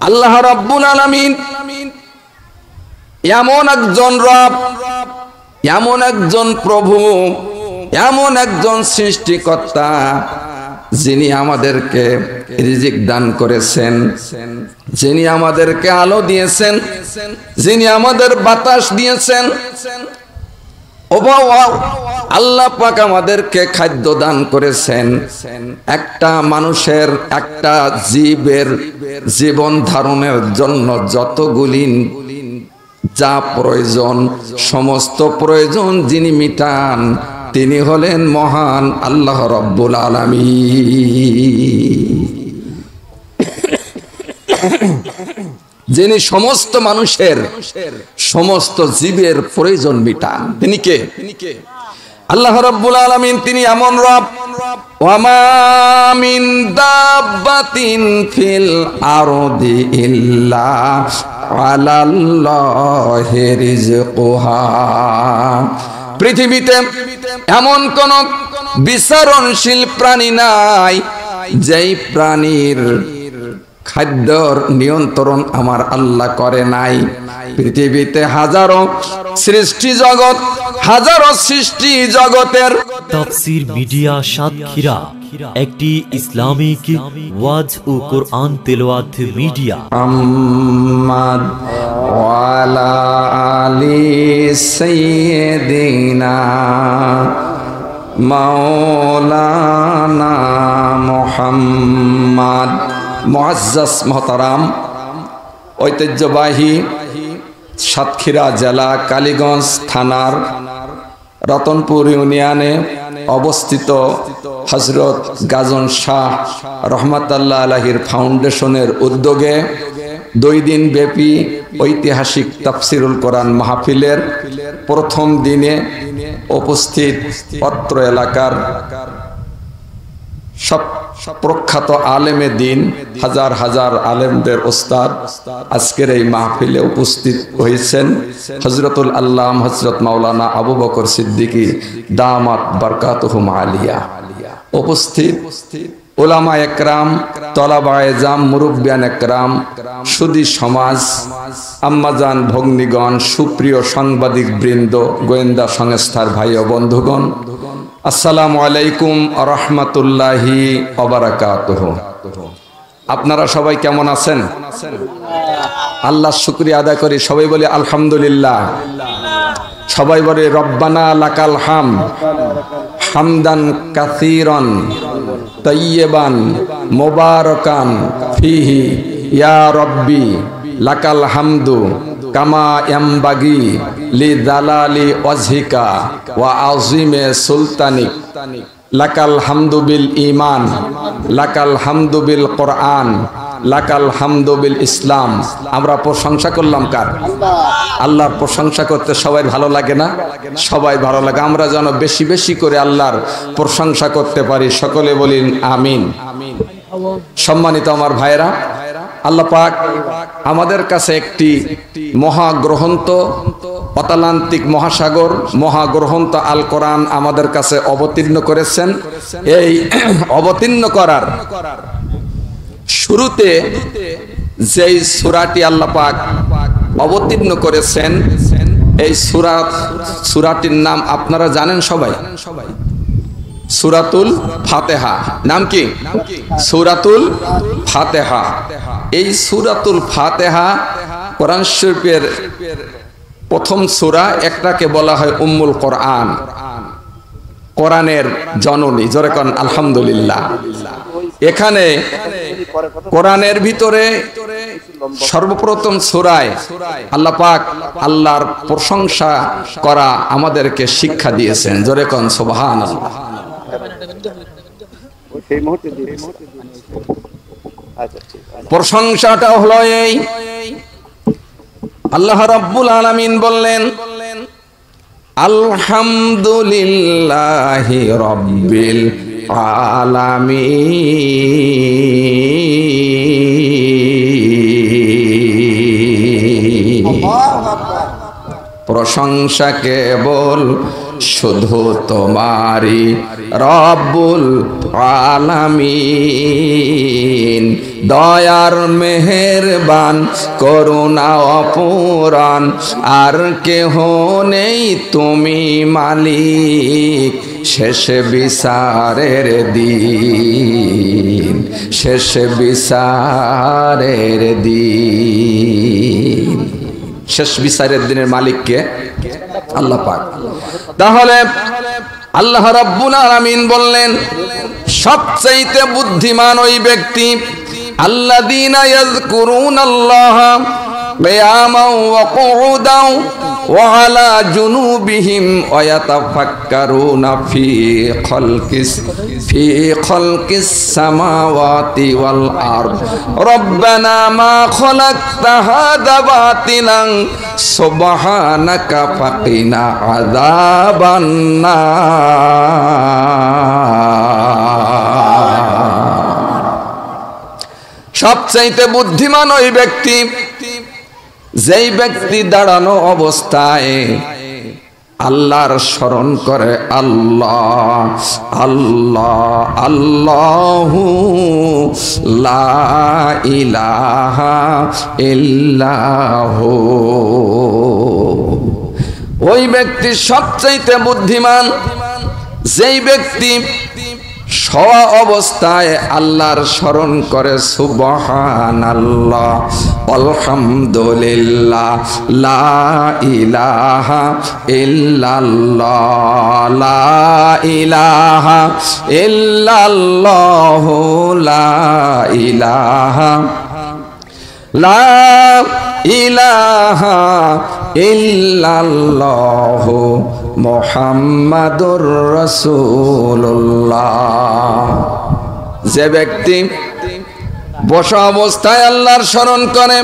আল্লাহ রাব্বুল আলামিন এমন একজন রব, এমন একজন প্রভু, এমন একজন সৃষ্টিকর্তা যিনি আমাদেরকে রিজিক দান করেছেন, যিনি আমাদেরকে আলো দিয়েছেন, যিনি আমাদের বাতাস দিয়েছেন। আল্লাহ পাক আমাদেরকে খাদ্য দান করেছেন। একটা মানুষের, একটা জীবের জীবন ধারণের জন্য যতগুলি যা প্রয়োজন, সমস্ত প্রয়োজন যিনি মিটান তিনি হলেন মহান আল্লাহ রাব্বুল আলামিন, যিনি সমস্ত মানুষের, সমস্ত জীবের প্রয়োজন মিটান। তিনি কে? আল্লাহ রাব্বুল আলামিন। তিনি এমন রব, ওয়ামা মিন দাব্বাতিন ফিল আরদি ইল্লা আলাল্লাহি রিজকুহা। পৃথিবীতে এমন কোন বিচরণশীল প্রাণী নাই যেই প্রাণীর খাদ্যর নিয়ন্ত্রণ আমার আল্লাহ করে নাই। পৃথিবীতে হাজারো সৃষ্টি জগৎ, হাজারো সৃষ্টি জগতের তাফসীর মিডিয়া সাতক্ষীরা একটি ইসলামিক ওয়াজ ও কোরআন তেলাওয়াত মিডিয়া। মুহাম্মদ ওয়া আলা আলি সাইয়্যিদিনা মাওলানা মুহাম্মদ। মুআজ্জাজ মুহতারাম, ঐতিহ্যবাহী সাতক্ষীরা জেলা কালীগঞ্জ থানার রতনপুর ইউনিয়নে অবস্থিত হযরত গাজন শাহ রহমাতুল্লাহ আলাইহির ফাউন্ডেশনের উদ্যোগে 2 দিন ব্যাপী ঐতিহাসিক তাফসীরুল কোরআন মাহফিলের প্রথম দিনে উপস্থিত অত্র এলাকার সব প্রখ্যাত আলেমে দিন, হাজার হাজার আলেমদের ওস্তাদ আজকের এই মাহফিলে উপস্থিত হয়েছেন। হযরতুল আল্লাম হযরত মাওলানা আবু বকর সিদ্দিকী দামাত বারকাতুহুম আলিয়া। উপস্থিত উলামা একরাম, তলাবায়ে জাম, মুরব্বিয়ান একরাম, সুদী সমাজ, আম্মাজান, ভগ্নীগণ, সুপ্রিয় সাংবাদিক বৃন্দ, গোয়েন্দা সংস্থার ভাই ও বন্ধুগণ, আসসালামু আলাইকুম ওয়া রাহমাতুল্লাহি ওয়া বারাকাতুহু। আপনারা সবাই কেমন আছেন? আল্লাহর শুকরিয়া আদায় করি। সবাই বলি আলহামদুলিল্লাহ। সবাই বলে রব্বানা লাকাল হামদ হামদান কাসীরান তাইয়্যিবান মুবারাকান ফিহি ইয়া রব্বি লাকাল হামদু কামা ইয়ামবাগি লিজালালি ওয়াজহিকা ওয়া আযীমি সুলতানিক। লাকাল হামদু বিল ঈমান, লাকাল হামদু বিল কোরআন, লাকাল হামদু বিল ইসলাম। আমরা প্রশংসা করলাম কার? আল্লাহর প্রশংসা করতে সবাই ভালো লাগে না? সবাই ভালো লাগে। আমরা যেন বেশি বেশি করে আল্লাহর প্রশংসা করতে পারি। সকলে বলিন আমিন। সম্মানিত আমার ভাইরা, আল্লাহ পাক আমাদের কাছে একটি মহাগ্রন্থ, অতালান্তিক মহাসাগর, মহাগ্রন্থ আল কোরআন আমাদের কাছে অবতীর্ণ করেছেন। এই অবতীর্ণ করার শুরুতে যেই সূরাটি আল্লাহ পাক অবতীর্ণ করেছেন, এই সূরাটির নাম আপনারা জানেন সবাই? সূরাতুল ফাতিহা। নাম কি? সূরাতুল ফাতিহা। এই সূরাতুল ফাতিহা কোরআন শরীফের প্রথম সূরা। একটাকে বলা হয় উম্মুল কোরআন, কোরআনের জননী। জোরে কোন আলহামদুলিল্লাহ। এখানে কোরআনের ভিতরে সর্বপ্রথম সূরায় আল্লাহ পাক আল্লাহর প্রশংসা করা আমাদেরকে শিক্ষা দিয়েছেন। জোরে কোন সুবহানাল্লাহ। প্রশংসাটা হলো এই, আল্লাহ রাব্বুল আলামিন বললেন আলহামদুলিল্লাহি রাব্বিল আলামিন। প্রশংসা কেবল শুধু তোমারই রব্বুল আলামিন। দয়ার মেহেরবান করুণা অপুরান, আর কেহ নেই তুমি মালিক। শেষ বিচারের দিন, শেষ বিচারের দিন। শেষ বিচারের দিনের মালিককে? আল্লাহ পাক। তাহলে আল্লাহ রাব্বুল আলামিন বললেন সবচেয়ে বুদ্ধিমান ওই ব্যক্তি আল্লাযীনা ইয়াযকুরুনাল্লাহা কিয়ামান ওয়া কুউদান ওয়া আলা জুনুবিহিম ওয়া ইয়াতাফাক্কারুনা ফি খালকিস সামাওয়াতি ওয়াল আরদ রব্বানা মা খালাকতা হাযা বাতিলান সুবহানাকা ফাকিনা আযাবান নার। সবচেয়ে বুদ্ধিমান ওই ব্যক্তি যেই ব্যক্তি দাঁড়ানো অবস্থায় আল্লাহর স্মরণ করে, আল্লাহ আল্লাহ আল্লাহু লা ইলাহা ইল্লাহু, ওই ব্যক্তি সবচেয়ে বুদ্ধিমান। যেই ব্যক্তি শোয়া অবস্থায় আল্লাহর স্মরণ করে, সুবহানাল্লাহ আলহামদুলিল্লাহ লা ইলাহা ইল্লাল্লাহ লা ইলাহা ইল্লাল্লাহ লা ইলাহা লা ইলাহা ইল্লাল্লাহ মুহাম্মাদুর রাসূলুল্লাহ। যে ব্যক্তি বসা অবস্থায় আল্লাহর স্মরণ করে,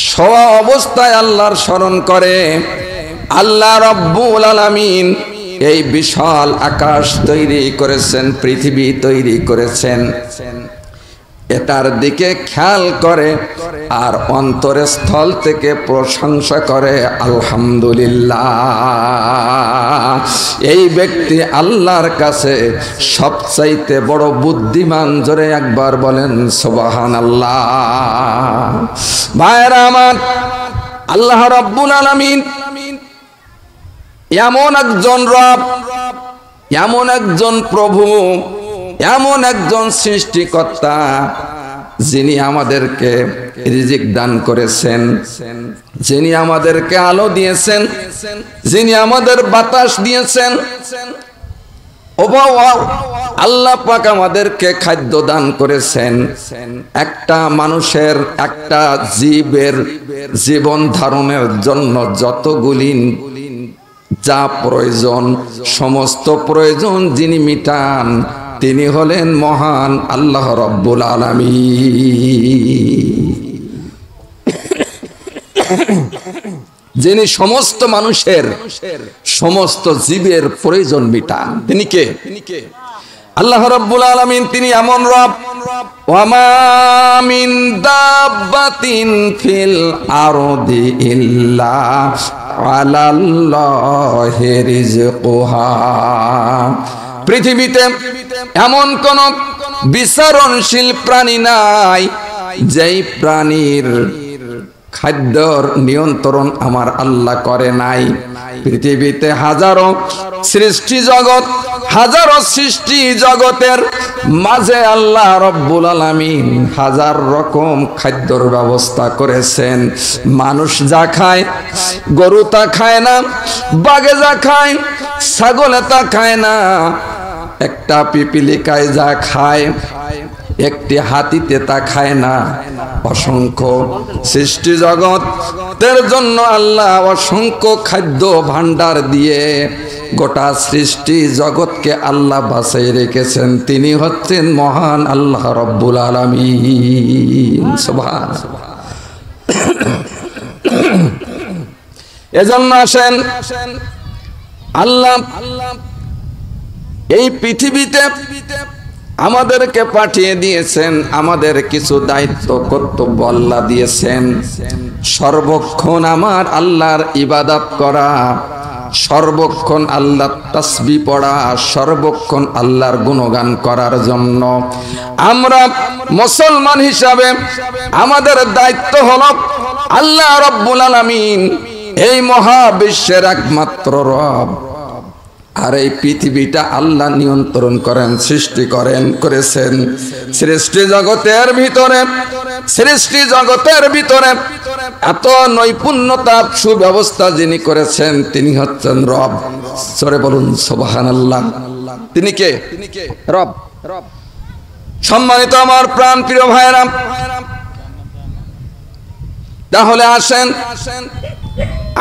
শোয়া অবস্থায় আল্লাহর স্মরণ করে, আল্লাহ রাব্বুল আলামিন এই বিশাল আকাশ তৈরি করেছেন, পৃথিবী তৈরি করেছেন, এটার দিকে খেয়াল করে আর অন্তরের স্থল থেকে প্রশংসা করে আলহামদুলিল্লাহ। এই ব্যক্তি আল্লাহর কাছে সবচাইতে বড় বুদ্ধিমান। জোরে একবার বলেন সুবহানাল্লাহ। ভাইরা আমার, আল্লাহ রাব্বুল আলামিন এমন একজন রব, এমন একজন প্রভু, এমন একজন সৃষ্টিকর্তা যিনি আমাদেরকে রিজিক দান করেছেন, যিনি আমাদেরকে আলো দিয়েছেন, যিনি আমাদের বাতাস দিয়েছেন। আল্লাহ পাক আমাদেরকে খাদ্য দান করেছেন। একটা মানুষের, একটা জীবের জীবন ধারণের জন্য যতগুলি যা প্রয়োজন, সমস্ত প্রয়োজন যিনি মিটান তিনি হলেন মহান আল্লাহ রাব্বুল আলামিন, যিনি সমস্ত মানুষের, সমস্ত জীবের প্রয়োজন মিটান। তিনি কে? আল্লাহ রাব্বুল আলামিন। তিনি এমন রব, ওয়ামা মিন দাব্বাতিন ফিল আরদি ইল্লা আলাল্লাহি রিজকুহা। পৃথিবীতে এমন কোন বিচরণশীল প্রাণী নাই যেই প্রাণীর খাদ্যর নিয়ন্ত্রণ আমার আল্লাহ করে নাই। পৃথিবীতে হাজারো সৃষ্টি জগৎ, হাজারো সৃষ্টি জগতের মাঝে আল্লাহ রাব্বুল আলামিন হাজার রকম খাদ্যর ব্যবস্থা করেছেন। মানুষ যা খায়, গরু তা খায় না, বাঘে যা খায়, ছাগলে তা খায় না, একটা পিপিলিকায় যা খায়, একটি হাতিতে তা খায় না। অসংখ্য সৃষ্টি জগতের জন্য আল্লাহ অসংখ্য খাদ্য ভান্ডার দিয়ে গোটা সৃষ্টি জগৎকে আল্লাহ বাঁচিয়ে রেখেছেন। তিনি হচ্ছেন মহান আল্লাহ রাব্বুল আলামিন। সুবহানাল্লাহ। এজন্য আসেন, আল্লাহ এই পৃথিবীতে আমাদেরকে পাঠিয়ে দিয়েছেন, আমাদের কিছু দায়িত্ব কর্তব্য আল্লাহ দিয়েছেন। সর্বক্ষণ আমার আল্লাহর ইবাদত করা, সর্বক্ষণ আল্লাহ তাসবিহ পড়া, সর্বক্ষণ আল্লাহর গুণগান করার জন্য। আমরা মুসলমান হিসাবে আমাদের দায়িত্ব হলো আল্লাহ রাব্বুল আলামিন এই মহাবিশ্বের একমাত্র রব, আর এই পৃথিবীটা আল্লাহ নিয়ন্ত্রণ করেন, সৃষ্টি করেছেন। সৃষ্টি জগতের ভিতরে এত নৈপুণ্যতা সুব্যবস্থা যিনি করেছেন তিনি হচ্ছেন রব। সরে বলুন সুবহানাল্লাহ। তিনি কে? রব। সম্মানিত আমার প্রাণ প্রিয় ভাইরা, তাহলে আসেন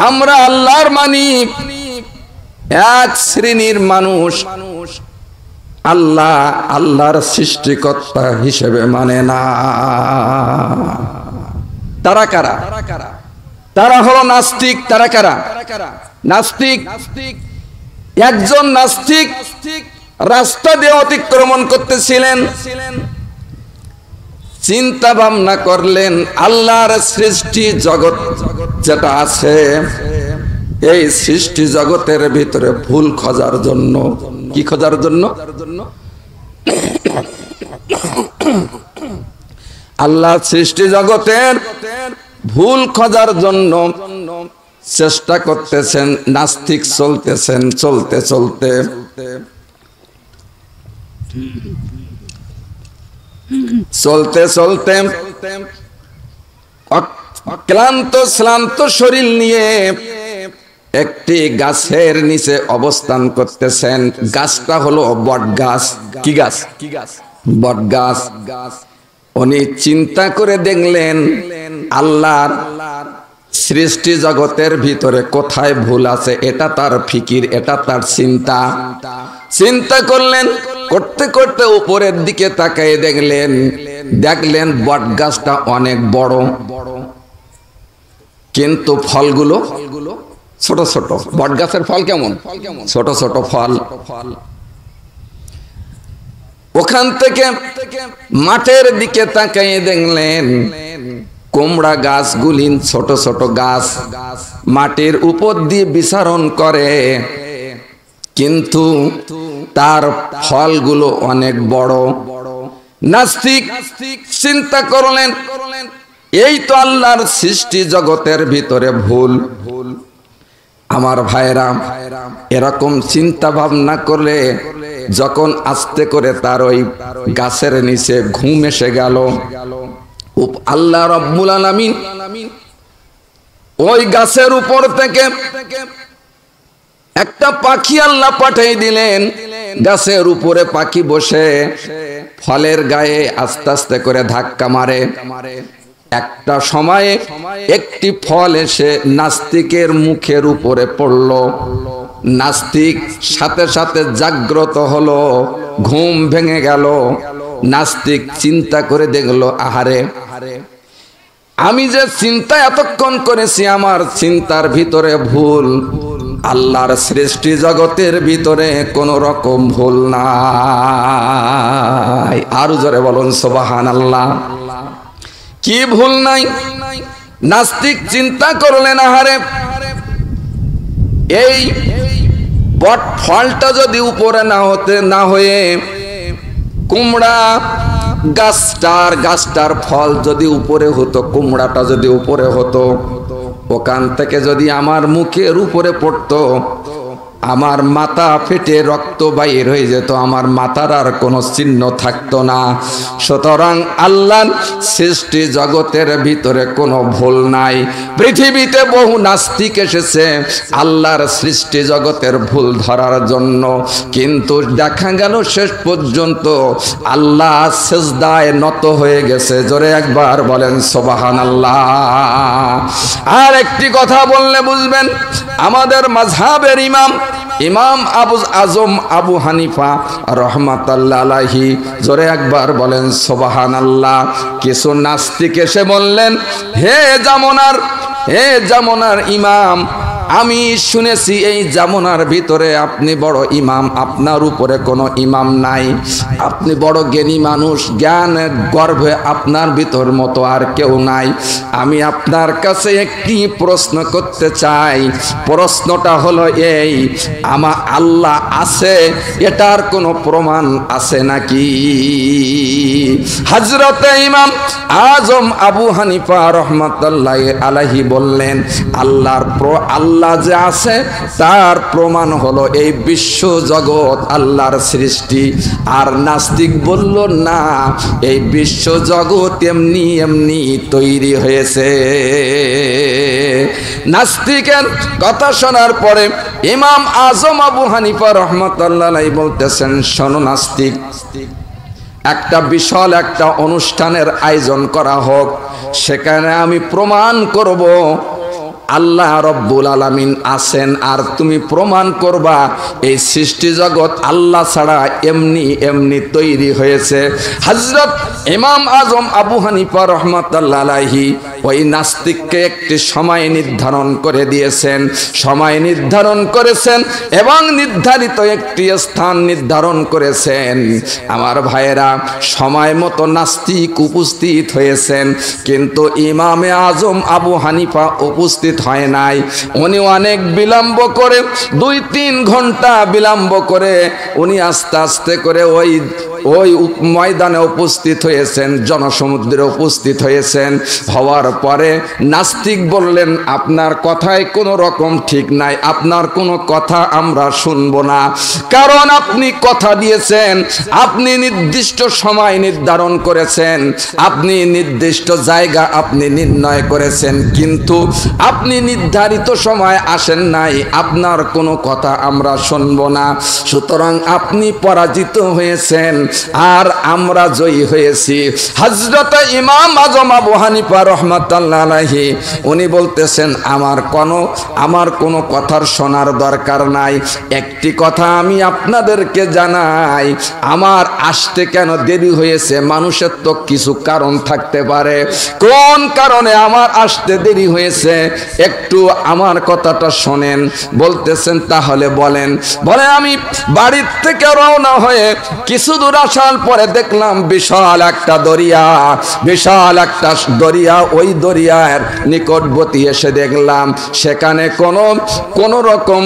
আমরা আল্লাহর মানি এক শ্রেণীর মানুষ আল্লাহর সৃষ্টিকর্তা হিসেবে মানে না। তারা কারা? তারা হলো নাস্তিক। তারা কারা? নাস্তিক। একজন নাস্তিক রাস্তা দিয়ে অতিক্রমণ করতেছিলেন, চিন্তা ভাবনা করলেন আল্লাহর সৃষ্টি জগৎ যেটা আছে, এই সৃষ্টি জগতের ভিতরে ভুল খোঁজার জন্য। কি খোঁজার জন্য? আল্লাহ সৃষ্টি জগতের ভুল খোঁজার জন্য চেষ্টা করতেছেন নাস্তিক। চলতে ক্লান্ত শরীর নিয়ে একটি গাছের নিচে অবস্থান করতেছেন। গাছটা হলো বট গাছ। কি গাছ? বট গাছ। উনি চিন্তা করে দেখলেন আল্লাহর সৃষ্টি জগতের ভিতরে কোথায় ভুল আছে, এটা তার ফিকির, এটা তার চিন্তা করলেন। করতে উপরের দিকে তাকিয়ে দেখলেন বট গাছটা অনেক বড়, কিন্তু ফলগুলো ছোট ছোট। বট গাছের ফল কেমন? ছোট ছোট ফল। ওখান থেকে মাঠের দিকে তাকিয়ে দেখলেন কুমড়া গাছগুলি ছোট ছোট গাছ, মাটির উপর দিয়ে বিচরণ করে, কিন্তু তার ফলগুলো অনেক বড়। নাস্তিক চিন্তা করলেন এই তো আল্লাহর সৃষ্টি জগতের ভিতরে ভুল। আমার ভাইরা, এরকম চিন্তা ভাবনা করলে যখন আস্তে করে তার ওই গাছের নিচে ঘুম এসে গেল, আল্লাহ রাব্বুল আলামিন ওই গাছের উপর থেকে একটা পাখি আল্লাহ পাঠিয়ে দিলেন। গাছের উপরে পাখি বসে ফলের গায়ে আস্তে আস্তে করে ধাক্কা মারে। একটা সময়ে একটি ফল এসে নাস্তিকের মুখের উপরে পড়ল। নাস্তিক সাথে সাথে জাগ্রত হলো, ঘুম ভেঙে গেল। নাস্তিক চিন্তা করে দেখলো, আহারে, আমি যে চিন্তা এতক্ষণ করেছি আমার চিন্তার ভিতরে ভুল, আল্লাহর সৃষ্টি জগতের ভিতরে কোন রকম ভুল নাই। আরো জোরে বলুন সুবহানাল্লাহ। কি ভুল নাই? নাস্তিক চিন্তা করলেন, আহারে, এই বট ফলটা যদি উপরে না হয়ে কুমড়া গাছটার ফল যদি উপরে হতো, কুমড়াটা যদি উপরে হতো, ওখান থেকে যদি আমার মুখের উপরে পড়তো, আমার মাথা ফেটে রক্ত বাইর হয়ে যেত, আমার মাথার আর কোনো চিহ্ন থাকতো না। সুতরাং আল্লাহর সৃষ্টি জগতের ভিতরে কোনো ভুল নাই। পৃথিবীতে বহু নাস্তিক এসেছে আল্লাহর সৃষ্টি জগতের ভুল ধরার জন্য, কিন্তু দেখা গেল শেষ পর্যন্ত আল্লাহ সিজদায় নত হয়ে গেছে। জোরে একবার বলেন সুবহানাল্লাহ। আর একটি কথা বললে বুঝবেন, আমাদের মাযহাবের ইমাম আবু হানিফা রাহমাতুল্লাহ আলাইহি, জোরে একবার বলেন সুবহানাল্লাহ। কিছু নাস্তিক এসে বললেন, হে জামানার ইমাম, আমি শুনেছি এই যমুনার ভিতরে আপনি বড় ইমাম, আপনার উপরে কোনো ইমাম নাই, আপনি বড় জ্ঞানী মানুষ, জ্ঞান গর্ভে আপনার ভিতর মতো আর কেউ নাই। আমি আপনার কাছে একটি প্রশ্ন করতে চাই। প্রশ্নটা হলো এই, আমার আল্লাহ আছে এটার কোনো প্রমাণ আছে নাকি? হযরতে ইমাম আজম আবু হানিফা রাহমাতুল্লাহি আলাইহি বললেন, আল্লাহ যে আছে তার প্রমাণ হলো এই বিশ্ব জগৎ আল্লাহর সৃষ্টি। আর নাস্তিক বলল না, এই বিশ্ব জগৎ এমনি এমনি তৈরি হয়েছে। নাস্তিকের কথা শোনার পরে ইমাম আজম আবু হানিফা রাহমাতুল্লাহি আলাইহি বলতেছেন, শোনো নাস্তিক, একটা বিশাল একটা অনুষ্ঠানের আয়োজন করা হোক, সেখানে আমি প্রমাণ করব আল্লাহ রব্বুল আলামিন আছেন, আর তুমি প্রমাণ করবা এই সৃষ্টি জগৎ আল্লাহ ছাড়া এমনি এমনি তৈরি হয়েছে। হযরত ইমাম আজম আবু হানিফা রাহমাতুল্লাহি আলাইহি ওই নাস্তিককে একটি সময় নির্ধারণ করে দিয়েছেন, সময় নির্ধারণ করেছেন এবং নির্ধারিত একটি স্থান নির্ধারণ করেছেন। আমার ভাইয়েরা, সময় মতো নাস্তিক উপস্থিত হয়েছেন, কিন্তু ইমামে আজম আবু হানিফা উপস্থিত হয় নাই। উনি অনেক বিলম্ব করে, 2-3 ঘন্টা বিলম্ব করে উনি আস্তে আস্তে করে ওই ময়দানে উপস্থিত হয়েছেন, জনসমুদ্রে উপস্থিত হয়েছেন। হওয়ার পরে নাস্তিক বললেন, আপনার কথায় কোনো রকম ঠিক নাই, আপনার কোনো কথা আমরা শুনবো না, কারণ আপনি কথা দিয়েছেন, আপনি নির্দিষ্ট সময় নির্ধারণ করেছেন, আপনি নির্দিষ্ট জায়গা আপনি নির্ণয় করেছেন, কিন্তু আপনি নির্ধারিত সময় আসেন নাই, আপনার কোনো কথা আমরা শুনবো না। সুতরাং আপনি পরাজিত হয়েছেন আর আমরা জয়ী হয়েছি। হযরত ইমাম আজম আবু হানিফা রাহমাতুল্লাহি আলাইহি উনি বলতেছেন, আমার কোনো কথার শোনার দরকার নাই, একটি কথা আমি আপনাদেরকে জানাই, আমার আসতে কেন দেরি হয়েছে, মানুষের তো কিছু কারণ থাকতে পারে, কোন কারণে আমার আসতে দেরি হয়েছে একটু আমার কথাটা শোনেন। বলতেছেন, তাহলে বলেন। আমি বাড়ির থেকে রওনা হয়ে কিছু দূর আসার পরে দেখলাম বিশাল একটা দরিয়া, ওই দরিয়ার নিকটবর্তী এসে দেখলাম সেখানে কোনো রকম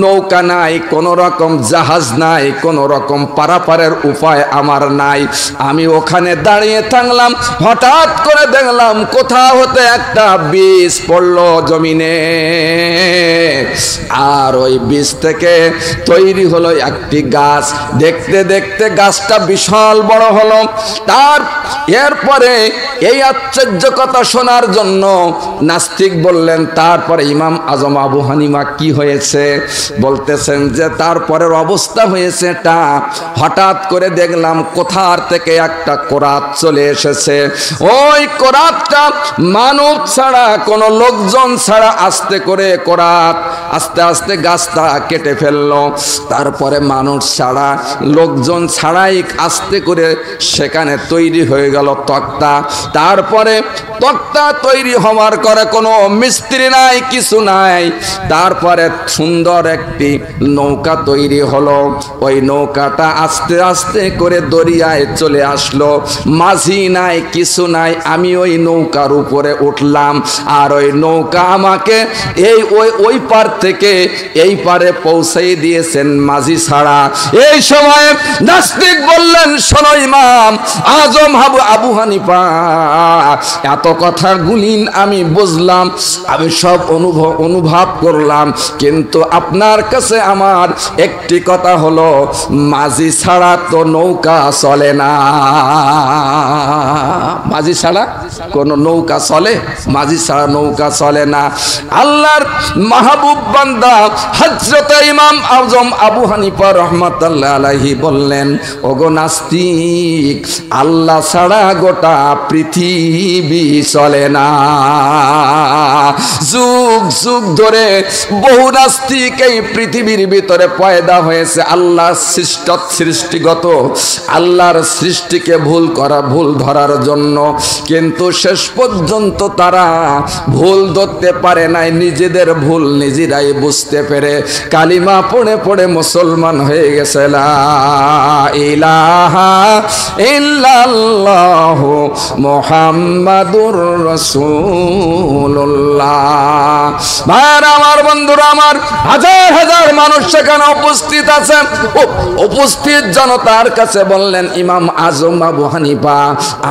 নৌকা নাই, কোনো রকম জাহাজ নাই, কোনো রকম পারাপারের উপায় আমার নাই। আমি ওখানে দাঁড়িয়ে থাকলাম, হঠাৎ করে দেখলাম কোথা হতে একটা বীজ পড়লো জমিনে, আর ওই বীজ থেকে তৈরি হলো একটি গাছ। দেখতে দেখতে গাছটা বিশাল বড় হলো। এরপরে এই আশ্চর্য কথা শোনার জন্য নাস্তিক বললেন, তারপরে ইমাম আজম আবু হানিফা কি হয়েছে? বলতেছেন যে তারপরের অবস্থা হয়েছে এটা, হঠাৎ করে দেখলাম কোথার থেকে একটা কোরাত চলে এসেছে। ওই কোরাতটা মানব ছাড়া, কোনো লোকজন ছাড়া আস্তে করে কোরাত আস্তে আস্তে গাছটা কেটে ফেললো। তারপরে মানুষ ছাড়া, লোকজন ছাড়াই আস্তে করে সেখানে তৈরি হয়ে গেল তক্তা। তারপরে তক্তা তৈরি হওয়ার করে কোনো মিস্ত্রি নাই, কিছু নাই। তারপরে সুন্দর একটি নৌকা তৈরি হলো। ওই নৌকাটা আস্তে আস্তে করে দরিয়ায় চলে আসলো, মাঝি নাই, কিছু নাই। আমি ওই নৌকার উপরে উঠলাম, আর ওই নৌকা আমাকে ওই পার থেকে এই পারে পৌঁছাই দিয়েছেন মাঝি ছাড়া। এই সময় নাস্তিক বললেন, শোনো ইমাম আজম আবু হানিফা, এত কথাগুলি আমি বুঝলাম, আমি সব অনুভব করলাম, কিন্তু আপনার কাছে আমার একটি কথা হলো, মাঝি ছাড়া তো নৌকা চলে না। মাঝি ছাড়া কোনো নৌকা চলে? মাঝি ছাড়া নৌকা চলে না। আল্লাহর মাহবুব বান্দা হযরত ইমাম আজম আবু হানিফা রাহমাতুল্লাহি আলাইহি বললেন, ওগো নাস্তিক, আল্লাহ ছাড়া গোটা পৃথিবী চলে না। যুগ যুগ ধরে বহু নাস্তিক প্রত্যেকেই পৃথিবীর ভিতরে পয়দা হয়েছে আল্লাহর সৃষ্টিগত আল্লাহর সৃষ্টিকে ভুল ধরার জন্য, কিন্তু শেষ পর্যন্ত তারা ভুল ধরতে পারে নাই, নিজেদের ভুল নিজেরাই বুঝতে পেরে কালিমা পড়ে পড়ে মুসলমান হয়ে গেছে। লা ইলাহা ইল্লাল্লাহু মুহাম্মাদুর রাসূলুল্লাহ। ভাইরা আমার, বন্ধুরা আমার, হাজার হাজার মানুষ সেখানে উপস্থিত আছেন। উপস্থিত জনতার কাছে বললেন, ইমাম আজম আবু হানিফা,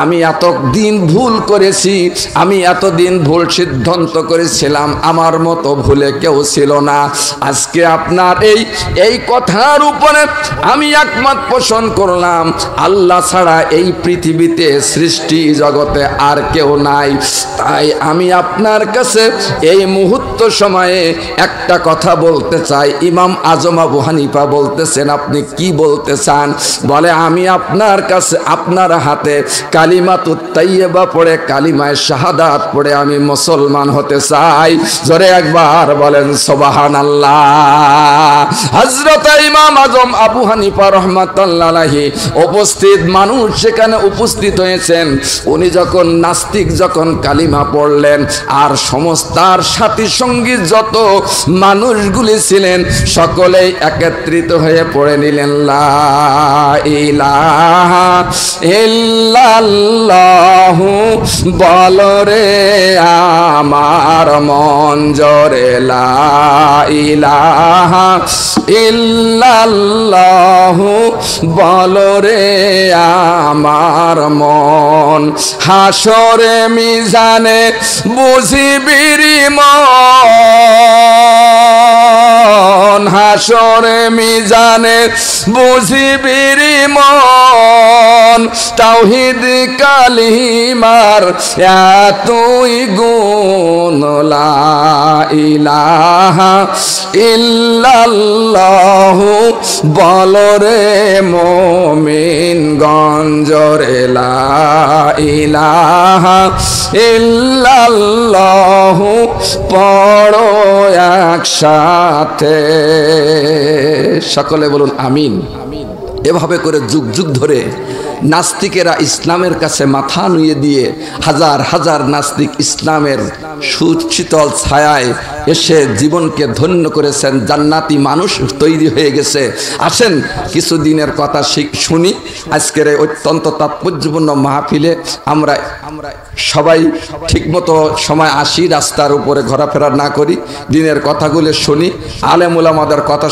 আমি এতদিন ভুল করেছি, আমি এতদিন ভুল সিদ্ধান্ত করেছিলাম, আমার মতো ভুলে কেউ ছিল না। আজকে আপনার এই কথার উপরে আমি একমত পোষণ করলাম, আল্লাহ ছাড়া এই পৃথিবীতে সৃষ্টি জগতে আর কেউ নাই। তাই আমি আপনার কাছে এই মুহূর্ত সময়ে একটা কথা বলতে চাই। ইমাম আজম আবু হানিফা বলতেছেন, আপনি কি বলতে চান? বলে, আমি আপনার কাছে আপনার হাতে কালিমাতুত তাইয়্যিবা পড়ে, কালিমায়ে শাহাদাত পড়ে আমি মুসলমান হতে চাই। জোরে একবার বলেন সুবহানাল্লাহ। হযরত ইমাম আজম আবু হানিফা রাহমাতুল্লাহ আলাইহি উপস্থিত মানুষ সেখানে উপস্থিত হয়েছেন। উনি যখন নাস্তিক যখন কালিমা পড়লেন, আর সমস্তার সাথী সঙ্গী যত মানুষগুলি ছিলেন সকলেই একত্রিত হয়ে পড়ে নিলেন, লা ইলাহা ইল্লাল্লাহু বলরে আমার মন জোরে, লা ইলাহা ইল্লাল্লাহু বলরে আমার মন, হাসরে মিজানে বুঝিবিরি মন, হাসরে মিজানে বুঝিবিরি মন, তাওহীদ কালিমার এতই গুণ, লা ইলাহা ইল্লাল্লাহু বলরে মুমিন গঞ্জরে, লা ইলাহা ইল্লাল্লাহু পড়ো একসাথে। সকলে বলুন আমিন। এভাবে করে যুগ যুগ ধরে নাস্তিকেরা ইসলামের কাছে মাথা নুয়ে দিয়ে হাজার হাজার নাস্তিক ইসলামের সুশীতল ছায়ায় এসে জীবনকে ধন্য করেছেন, জান্নাতি মানুষ তৈরি হয়ে গেছে। আসেন কিছু দিনের কথা শুনি। আজকের এই অত্যন্ত তাৎপর্যপূর্ণ মাহফিলে আমরা সবাই ঠিকমতো সময় আসি, রাস্তার উপরে ঘোরাফেরা না করি, দিনের কথাগুলো শুনি, আলেম উলামাদের কথা